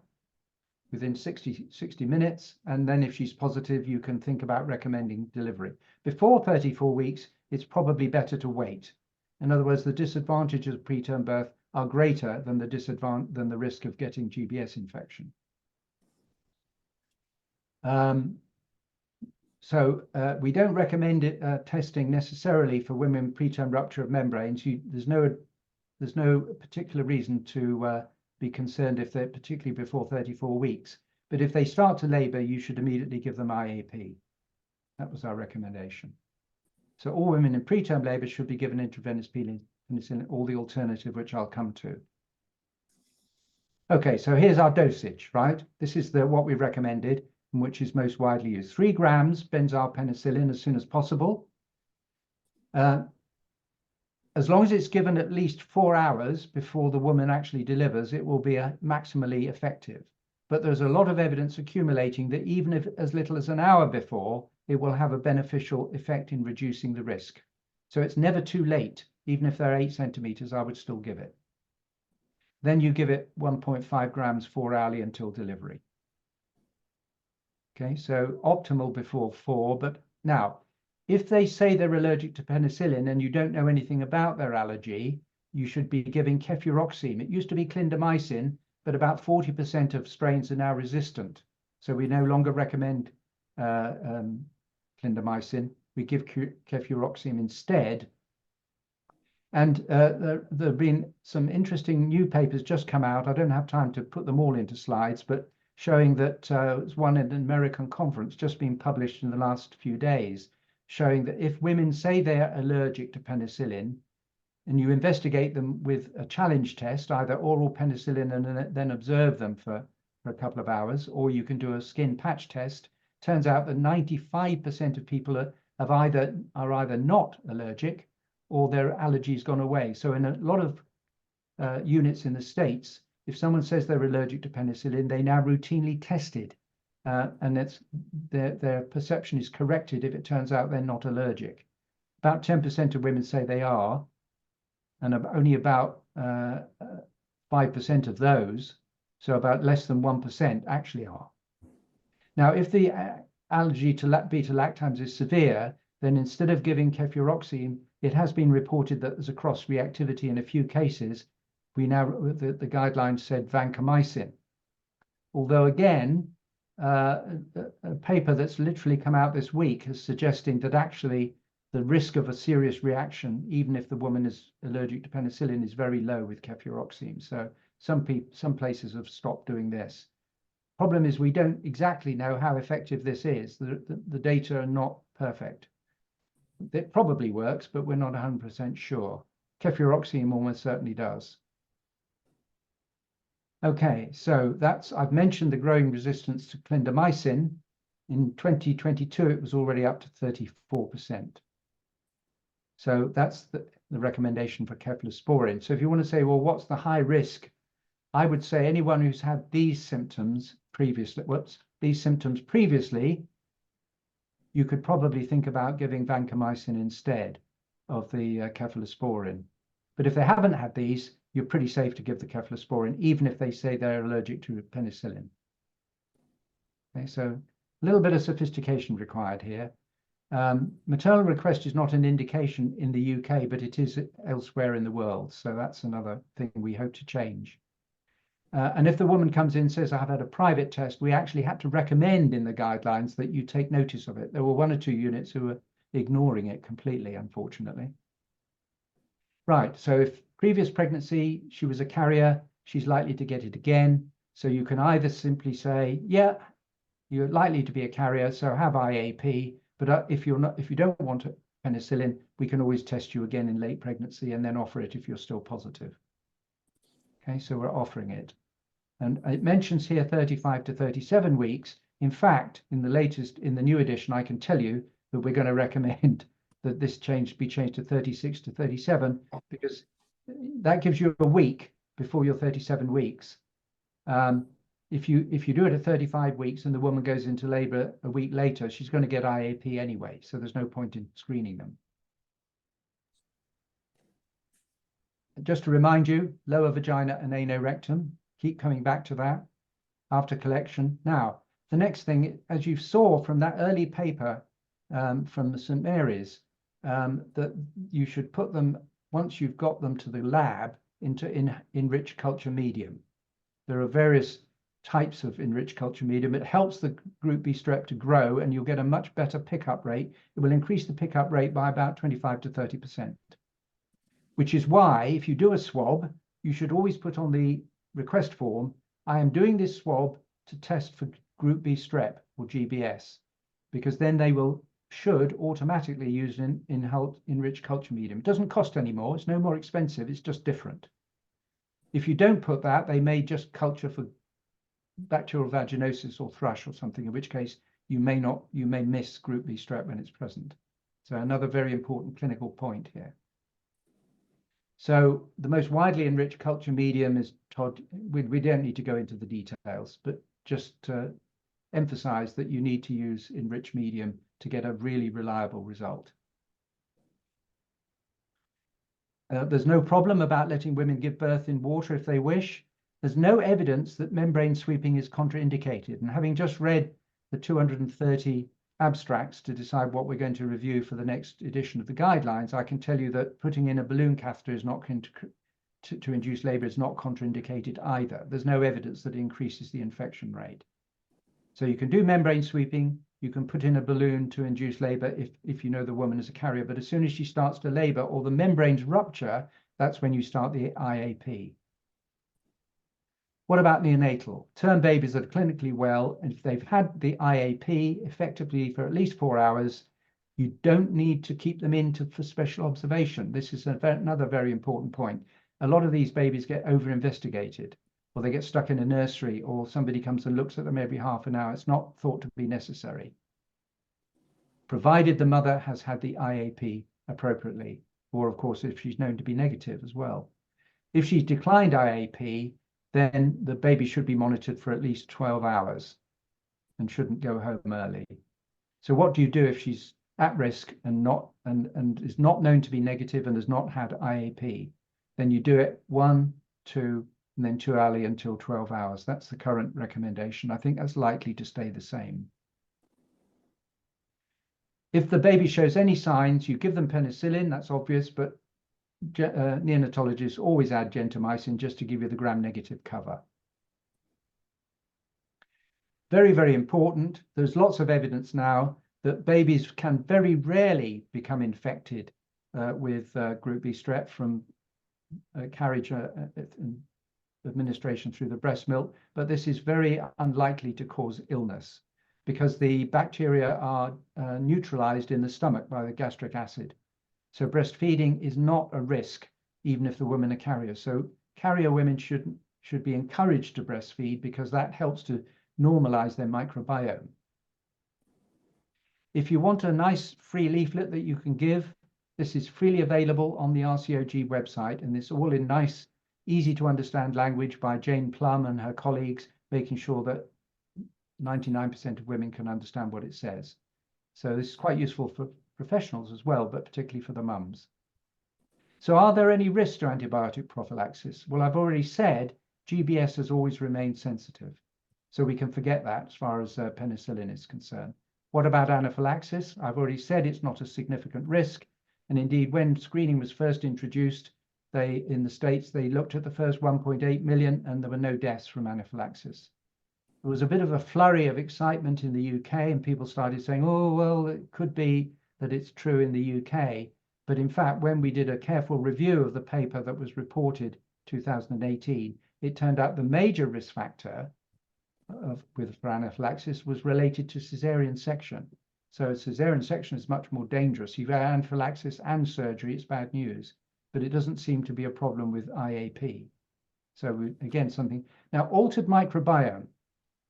within 60 minutes. And then if she's positive, you can think about recommending delivery. Before 34 weeks, it's probably better to wait. In other words, the disadvantages of preterm birth are greater than the risk of getting GBS infection. So we don't recommend testing necessarily for women with preterm rupture of membranes. There's no particular reason to be concerned if they're particularly before 34 weeks. But if they start to labor, you should immediately give them IAP. That was our recommendation. So all women in preterm labor should be given intravenous penicillin, or the alternative, which I'll come to. Okay, so here's our dosage, right? This is what we recommended, which is most widely used. 3 grams benzyl penicillin as soon as possible. As long as it's given at least 4 hours before the woman actually delivers, it will be maximally effective. But there's a lot of evidence accumulating that even if as little as an hour before, it will have a beneficial effect in reducing the risk. So it's never too late. Even if they're 8 centimeters, I would still give it. Then you give it 1.5 grams 4 hourly until delivery. Okay, so optimal before 4. But now, if they say they're allergic to penicillin and you don't know anything about their allergy, you should be giving cefuroxime. It used to be clindamycin, but about 40% of strains are now resistant. So we no longer recommend clindamycin. We give cefuroxime instead. And there have been some interesting new papers just come out. I don't have time to put them all into slides, but showing that there's one in an American conference just been published in the last few days, showing that if women say they're allergic to penicillin, and you investigate them with a challenge test, either oral penicillin and then observe them for a couple of hours, or you can do a skin patch test, turns out that 95% of people are either not allergic or their allergy's gone away. So in a lot of units in the States, if someone says they're allergic to penicillin, they now routinely test it, and their perception is corrected if it turns out they're not allergic. About 10% of women say they are, and only about 5% of those, so about less than 1% actually are. Now, if the allergy to beta-lactams is severe, then instead of giving cefuroxime, it has been reported that there's a cross-reactivity in a few cases. The guidelines said vancomycin. Although again, a paper that's literally come out this week is suggesting that actually the risk of a serious reaction, even if the woman is allergic to penicillin, is very low with cefuroxime. So some places have stopped doing this. Problem is we don't exactly know how effective this is. The data are not perfect. It probably works, but we're not 100% sure. Cefuroxime almost certainly does. Okay, so I've mentioned the growing resistance to clindamycin. In 2022, it was already up to 34%. So that's the recommendation for cephalosporin. So if you want to say, well, what's the high risk? I would say anyone who's had these symptoms previously, you could probably think about giving vancomycin instead of the cephalosporin. But if they haven't had these, you're pretty safe to give the cephalosporin, even if they say they're allergic to penicillin. Okay, so a little bit of sophistication required here. Maternal request is not an indication in the UK, but it is elsewhere in the world. So that's another thing we hope to change. And if the woman comes in and says, I've had a private test, we actually had to recommend in the guidelines that you take notice of it. There were 1 or 2 units who were ignoring it completely, unfortunately. Right, so if previous pregnancy, she was a carrier, she's likely to get it again. So you can either simply say, yeah, you're likely to be a carrier, so have IAP. But if you don't want penicillin, we can always test you again in late pregnancy and then offer it if you're still positive. Okay, so we're offering it. And it mentions here 35 to 37 weeks. In fact, in the new edition, I can tell you that we're going to recommend that this be changed to 36 to 37, because that gives you a week before your 37 weeks. If you do it at 35 weeks and the woman goes into labor a week later, she's going to get IAP anyway, so there's no point in screening them. Just to remind you, lower vagina and anorectum, keep coming back to that after collection. Now, the next thing, as you saw from that early paper from the St. Mary's, that you should put them, once you've got them to the lab, into enriched culture medium. There are various types of enriched culture medium. It helps the group B strep to grow, and you'll get a much better pickup rate. It will increase the pickup rate by about 25 to 30%, which is why if you do a swab, you should always put on the request form, I am doing this swab to test for group B strep or GBS, because then they should automatically use an enriched culture medium. It doesn't cost any more. It's no more expensive. It's just different. If you don't put that, they may just culture for bacterial vaginosis or thrush or something, in which case you may miss group B strep when it's present. So another very important clinical point here. So the most widely enriched culture medium is we don't need to go into the details, but just to emphasize that you need to use enriched medium to get a really reliable result. There's no problem about letting women give birth in water if they wish. There's no evidence that membrane sweeping is contraindicated. And having just read the 230 abstracts to decide what we're going to review for the next edition of the guidelines, I can tell you that putting in a balloon catheter is not to induce labor is not contraindicated either. There's no evidence that it increases the infection rate. So you can do membrane sweeping, you can put in a balloon to induce labor if you know the woman is a carrier, but as soon as she starts to labor or the membranes rupture, that's when you start the IAP. What about neonatal? Term babies that are clinically well, and if they've had the IAP effectively for at least 4 hours, you don't need to keep them for special observation. This is another very important point. A lot of these babies get over-investigated, or they get stuck in a nursery, or somebody comes and looks at them every half an hour. It's not thought to be necessary, provided the mother has had the IAP appropriately, or of course, if she's known to be negative as well. If she's declined IAP, then the baby should be monitored for at least 12 hours and shouldn't go home early. So what do you do if she's at risk and is not known to be negative and has not had IAP, then you do it 1, 2, and then too early until 12 hours. That's the current recommendation. I think that's likely to stay the same. If the baby shows any signs, you give them penicillin, that's obvious, but neonatologists always add gentamicin just to give you the gram-negative cover. Very, very important. There's lots of evidence now that babies can very rarely become infected with group B strep from carriage administration through the breast milk, but this is very unlikely to cause illness because the bacteria are neutralized in the stomach by the gastric acid. So breastfeeding is not a risk, even if the women are carriers. So carrier women should be encouraged to breastfeed because that helps to normalize their microbiome. If you want a nice free leaflet that you can give, this is freely available on the RCOG website, and it's all in nice, easy to understand language by Jane Plum and her colleagues, making sure that 99% of women can understand what it says. So this is quite useful for professionals as well, but particularly for the mums. So are there any risks to antibiotic prophylaxis? Well, I've already said GBS has always remained sensitive. So we can forget that as far as penicillin is concerned. What about anaphylaxis? I've already said it's not a significant risk. And indeed, when screening was first introduced, in the States, they looked at the first 1.8 million and there were no deaths from anaphylaxis. There was a bit of a flurry of excitement in the UK and people started saying, oh, well, it could be that it's true in the UK. But in fact, when we did a careful review of the paper that was reported 2018, it turned out the major risk factor for anaphylaxis was related to cesarean section. So cesarean section is much more dangerous. You've had anaphylaxis and surgery, it's bad news, but it doesn't seem to be a problem with IAP. So again, something. Now, altered microbiome.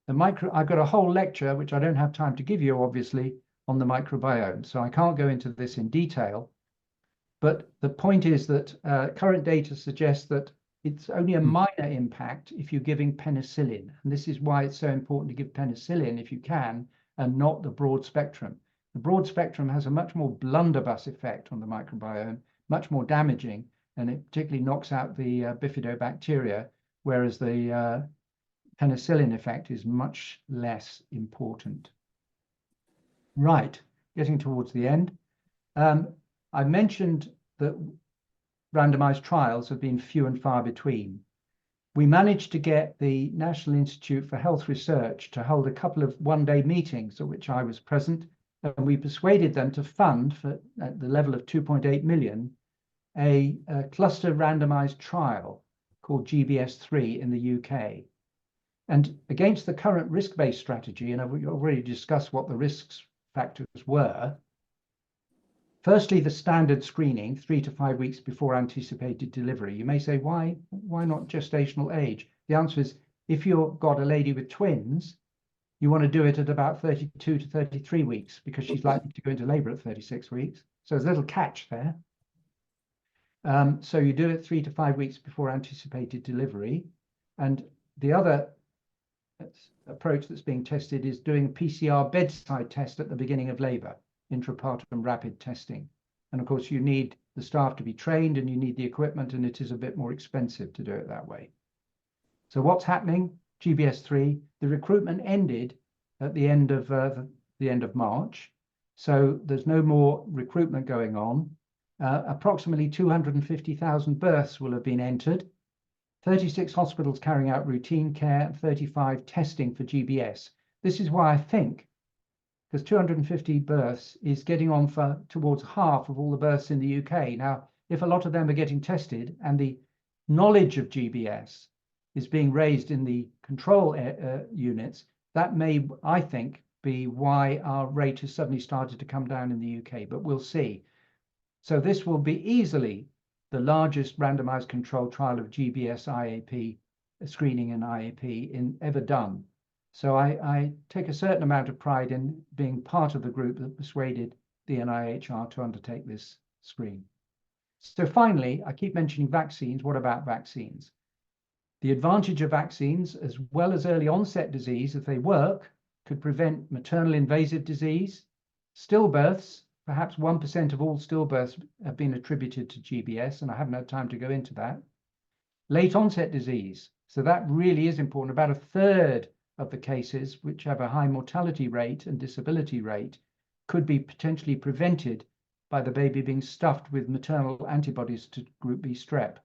I've got a whole lecture, which I don't have time to give you, obviously, on the microbiome. So I can't go into this in detail. But the point is that current data suggests that it's only a minor impact if you're giving penicillin. And this is why it's so important to give penicillin if you can, and not the broad spectrum. The broad spectrum has a much more blunderbuss effect on the microbiome, much more damaging, and it particularly knocks out the bifidobacteria, whereas the penicillin effect is much less important. Right, getting towards the end. I mentioned that randomized trials have been few and far between. We managed to get the National Institute for Health Research to hold a couple of one-day meetings at which I was present, and we persuaded them to fund, at the level of 2.8 million, a cluster randomized trial called GBS3 in the UK. And against the current risk-based strategy, and I've already discussed what the risk factors were, firstly, the standard screening 3 to 5 weeks before anticipated delivery. You may say, why not gestational age? The answer is, if you've got a lady with twins, you want to do it at about 32 to 33 weeks because she's likely to go into labor at 36 weeks. So there's a little catch there. So you do it 3 to 5 weeks before anticipated delivery. And the other approach that's being tested is doing a PCR bedside test at the beginning of labor, intrapartum rapid testing. And of course, you need the staff to be trained and you need the equipment, and it is a bit more expensive to do it that way. So what's happening? GBS3, the recruitment ended at the end of March. So there's no more recruitment going on. Approximately 250,000 births will have been entered. 36 hospitals carrying out routine care, and 35 testing for GBS. This is why I think, because 250 births is getting on towards half of all the births in the UK. Now, if a lot of them are getting tested and the knowledge of GBS is being raised in the control units, that may, I think, be why our rate has suddenly started to come down in the UK, but we'll see. So this will be easily the largest randomized controlled trial of GBS IAP, screening in IAP ever done. So I take a certain amount of pride in being part of the group that persuaded the NIHR to undertake this screen. So finally, I keep mentioning vaccines. What about vaccines? The advantage of vaccines, as well as early onset disease, if they work, could prevent maternal invasive disease, stillbirths, perhaps 1% of all stillbirths have been attributed to GBS, and I haven't had time to go into that. Late onset disease, so that really is important. About a third of the cases which have a high mortality rate and disability rate could be potentially prevented by the baby being stuffed with maternal antibodies to group B strep.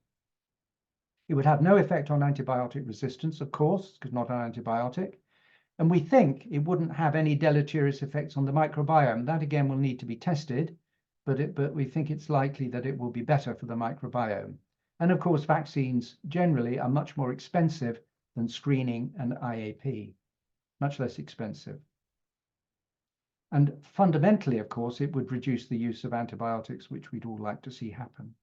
It would have no effect on antibiotic resistance, of course, because not an antibiotic. And we think it wouldn't have any deleterious effects on the microbiome. That again will need to be tested, but we think it's likely that it will be better for the microbiome. And of course, vaccines generally are much more expensive than screening and IAP, much less expensive. And fundamentally, of course, it would reduce the use of antibiotics, which we'd all like to see happen.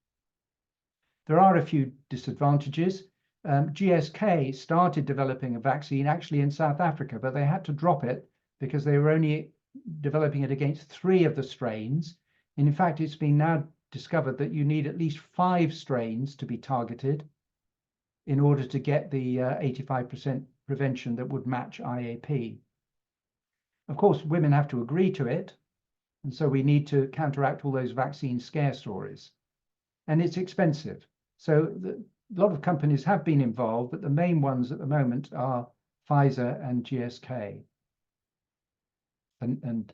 There are a few disadvantages. GSK started developing a vaccine actually in South Africa, but they had to drop it because they were only developing it against 3 of the strains. And in fact, it's been now discovered that you need at least 5 strains to be targeted in order to get the 85% prevention that would match IAP. Of course, women have to agree to it, and so we need to counteract all those vaccine scare stories. And it's expensive. So a lot of companies have been involved, but the main ones at the moment are Pfizer and GSK. And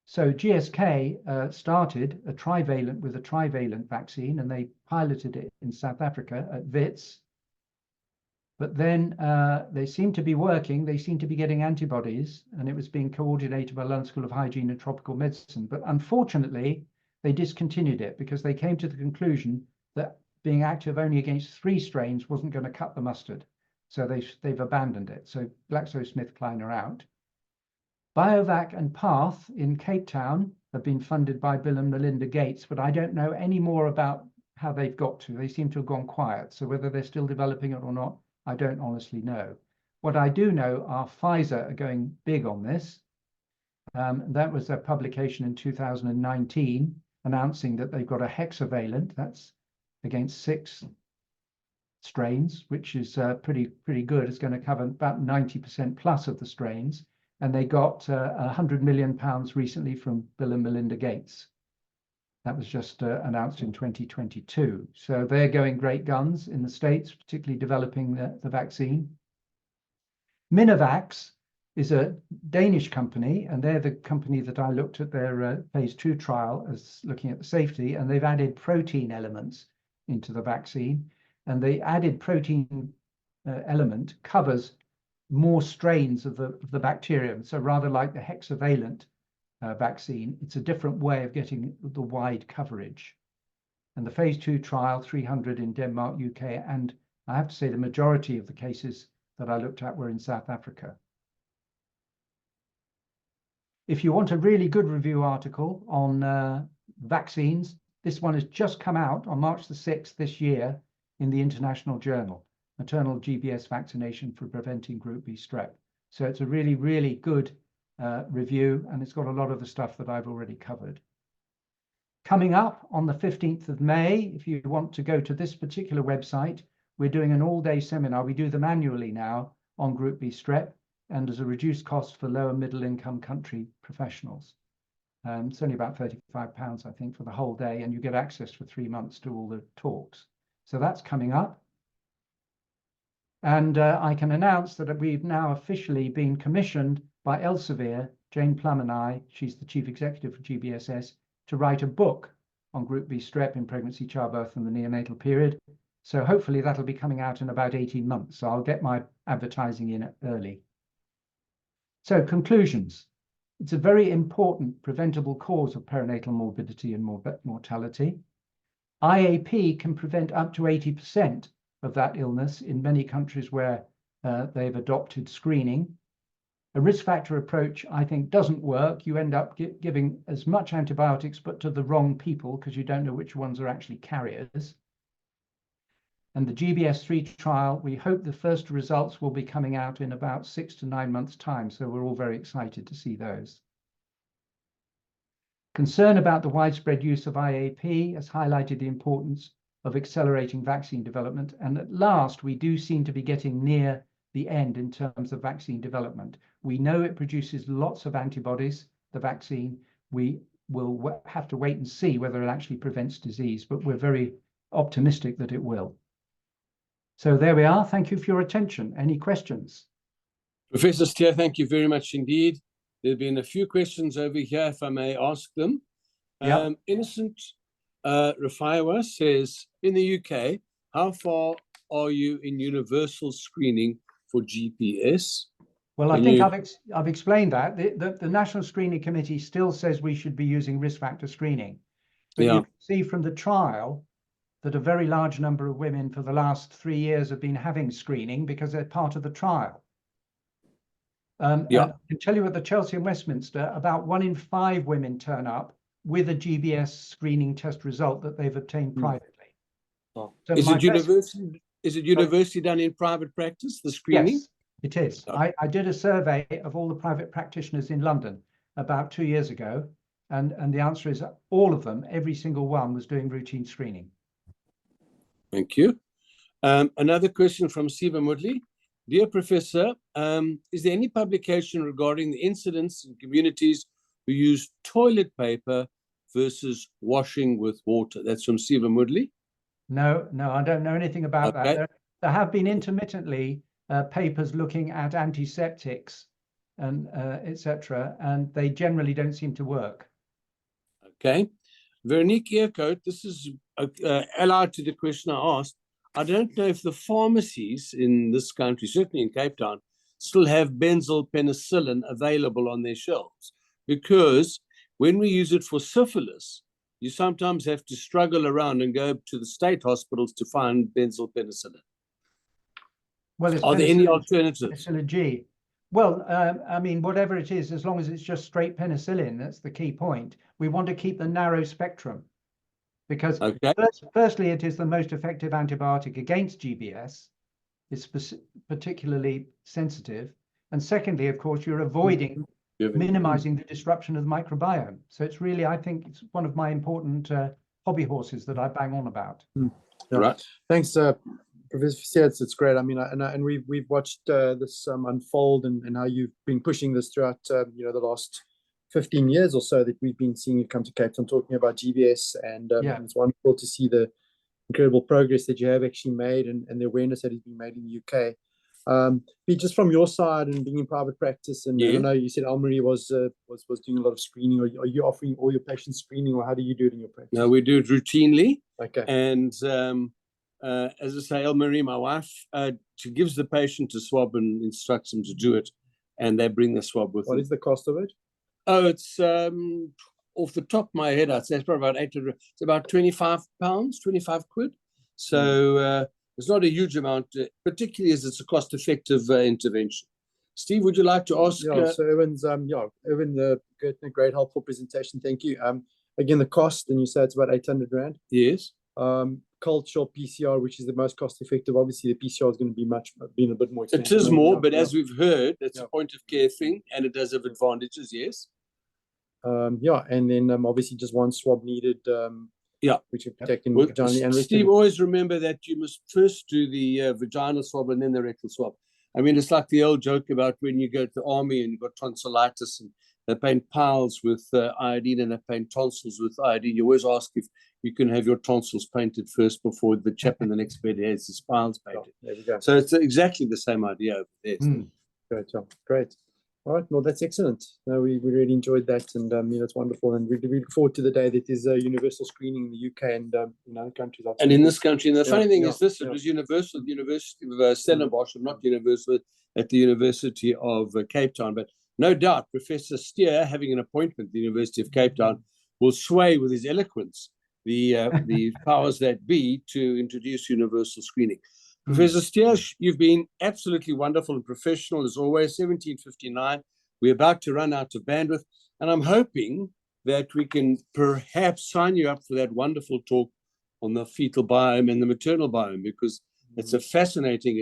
so GSK started a trivalent vaccine, and they piloted it in South Africa at Wits. But then they seem to be working, they seem to be getting antibodies, and it was being coordinated by London School of Hygiene and Tropical Medicine. But unfortunately, they discontinued it because they came to the conclusion that being active only against 3 strains wasn't going to cut the mustard. So they've abandoned it. So GlaxoSmithKline are out. BioVac and PATH in Cape Town have been funded by Bill and Melinda Gates, but I don't know any more about how they've got to. They seem to have gone quiet. So whether they're still developing it or not, I don't honestly know. What I do know are Pfizer are going big on this. That was a publication in 2019 announcing that they've got a hexavalent, that's against 6 strains, which is pretty good. It's going to cover about 90% plus of the strains. And they got £100 million recently from Bill and Melinda Gates. That was just announced in 2022. So they're going great guns in the States, particularly developing the vaccine. Minovax is a Danish company, and they're the company that I looked at their phase 2 trial as looking at the safety, and they've added protein elements into the vaccine. And the added protein element covers more strains of the bacterium. So rather like the hexavalent vaccine, it's a different way of getting the wide coverage. And the phase 2 trial, 300 in Denmark, UK, and I have to say the majority of the cases that I looked at were in South Africa. If you want a really good review article on vaccines, this one has just come out on March the 6th this year in the International Journal, Maternal GBS Vaccination for Preventing Group B Strep. So it's a really, really good review, and it's got a lot of the stuff that I've already covered. Coming up on the 15th of May, if you want to go to this particular website, we're doing an all-day seminar. We do them annually now on Group B Strep, and as a reduced cost for lower middle income country professionals. It's only about £35, I think, for the whole day, and you get access for 3 months to all the talks. So that's coming up. And I can announce that we've now officially been commissioned by Elsevier, Jane Plum and I, she's the chief executive for GBSS, to write a book on Group B Strep in pregnancy, childbirth, and the neonatal period. So hopefully that'll be coming out in about 18 months. So I'll get my advertising in early. So conclusions. It's a very important preventable cause of perinatal morbidity and mortality. IAP can prevent up to 80% of that illness in many countries where they've adopted screening. A risk factor approach, I think, doesn't work. You end up giving as much antibiotics, but to the wrong people because you don't know which ones are actually carriers. And the GBS3 trial, we hope the first results will be coming out in about 6 to 9 months' time. So we're all very excited to see those. Concern about the widespread use of IAP has highlighted the importance of accelerating vaccine development. And at last, we do seem to be getting near the end in terms of vaccine development. We know it produces lots of antibodies, the vaccine. We we'll have to wait and see whether it actually prevents disease, but we're very optimistic that it will. So there we are. Thank you for your attention. Any questions? Professor Steer, thank you very much indeed. There have been a few questions over here, if I may ask them. Yeah. Innocent Rafaiwa says, in the UK, how far are you in universal screening for GBS? Well, I Can think you- I've explained that. The National Screening Committee still says we should be using risk factor screening. But Yeah. you can see from the trial that a very large number of women for the last 3 years have been having screening because they're part of the trial. And I can tell you at the Chelsea and Westminster, about 1 in 5 women turn up with a GBS screening test result that they've obtained privately. Oh. So Is my it university done in private practice, the screening? Yes, it is. Okay. I did a survey of all the private practitioners in London about 2 years ago, and the answer is all of them, every single one, was doing routine screening. Thank you. Another question from Siva Mudley. Dear Professor, is there any publication regarding the incidence in communities who use toilet paper versus washing with water? That's from Siva Mudley. No, I don't know anything about Okay. that. There have been intermittently papers looking at antiseptics and etc., and they generally don't seem to work. Okay. Veronique Earcoat, this is allied to the question I asked. I don't know if the pharmacies in this country, certainly in Cape Town, still have benzyl penicillin available on their shelves, because when we use it for syphilis, you sometimes have to struggle around and go to the state hospitals to find benzyl penicillin. Well, it's Are there any penicillin- alternatives? Penicillin G. Well, I mean, whatever it is, as long as it's just straight penicillin, that's the key point. We want to keep the narrow spectrum because Okay. firstly, it is the most effective antibiotic against GBS. It's particularly sensitive. And secondly, of course, you're avoiding minimizing the disruption of the microbiome. So it's really, I think it's one of my important hobby horses that I bang on about. Yeah. Right. Thanks, Professor Steer. It's great. I mean, and we've watched this unfold and how you've been pushing this throughout the last 15 years or so that we've been seeing you come to Cape Town talking about GBS, and it's wonderful to see the incredible progress that you have actually made and the awareness that has been made in the UK. But just from your side and being in private practice, and I know you said Almarie was doing a lot of screening. Are you offering all your patients screening, or how do you do it in your practice? No, we do it routinely. Okay. And as I say, Elmarie, my wife, she gives the patient a swab and instructs them to do it, and they bring the swab with them. What is the cost of it? Oh, it's off the top of my head, I'd say it's probably about 800. It's about £25, 25 quid. So it's not a huge amount, particularly as it's a cost-effective intervention. Steve, would you like to ask? Yeah, so Erwin's, Erwin, great helpful presentation. Thank you. Again, the cost, and you say it's about 800 Rand. Yes. Culture PCR, which is the most cost-effective. Obviously, the PCR is going to be being a bit more expensive. It is more, but as we've heard, it's a point-of-care thing, and it does have advantages, yes. And then obviously just one swab needed. Which are taken vaginally and Steve, always remember that you must first do the vaginal swab and then the rectal swab. I mean, it's like the old joke about when you go to the army and you've got tonsillitis and they paint piles with iodine and they paint tonsils with iodine. You always ask if you can have your tonsils painted first before the chap in the next bed has his piles painted. There we go. So it's exactly the same idea over there. Great job. Great. All right, well, that's excellent. No, we really enjoyed that, and it's wonderful, and we look forward to the day that is universal screening in the UK and in other countries. And in this country, and the funny thing is this, it was universal at the University of Stellenbosch, and not universal at the University of Cape Town. But no doubt, Professor Steer, having an appointment at the University of Cape Town, will sway with his eloquence the powers that be to introduce universal screening. Professor Steer, you've been absolutely wonderful and professional as always. 17:59. We're about to run out of bandwidth, and I'm hoping that we can perhaps sign you up for that wonderful talk on the fetal biome and the maternal biome, because it's a fascinating.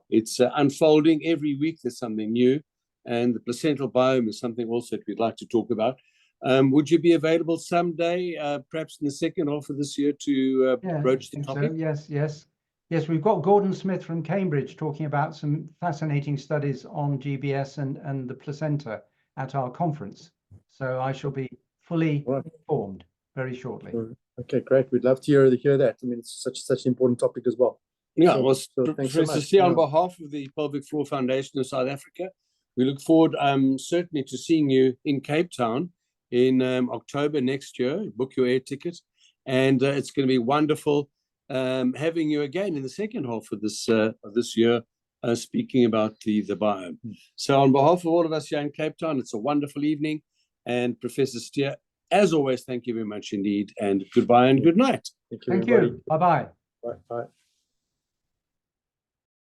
It's unfolding every week. There's something new, and the placental biome is something also that we'd like to talk about. Would you be available someday, perhaps in the second half of this year, to broach the topic? So. Yes, we've got Gordon Smith from Cambridge talking about some fascinating studies on GBS and the placenta at our conference. So I shall be fully Right. formed very shortly. Okay, great. We'd love to hear that. I mean, it's such an important topic as well. Yeah, So- well, so thanks so Professor much. C, on Yeah. behalf of the Pelvic Floor Foundation of South Africa, we look forward certainly to seeing you in Cape Town in October next year. Book your air ticket, and it's going to be wonderful having you again in the second half of this year, speaking about the biome. So, on behalf of all of us here in Cape Town, it's a wonderful evening, and Professor Steer, as always, thank you very much indeed, and goodbye and good night. Thank you, Thank everybody. you. Bye-bye. Bye. Bye.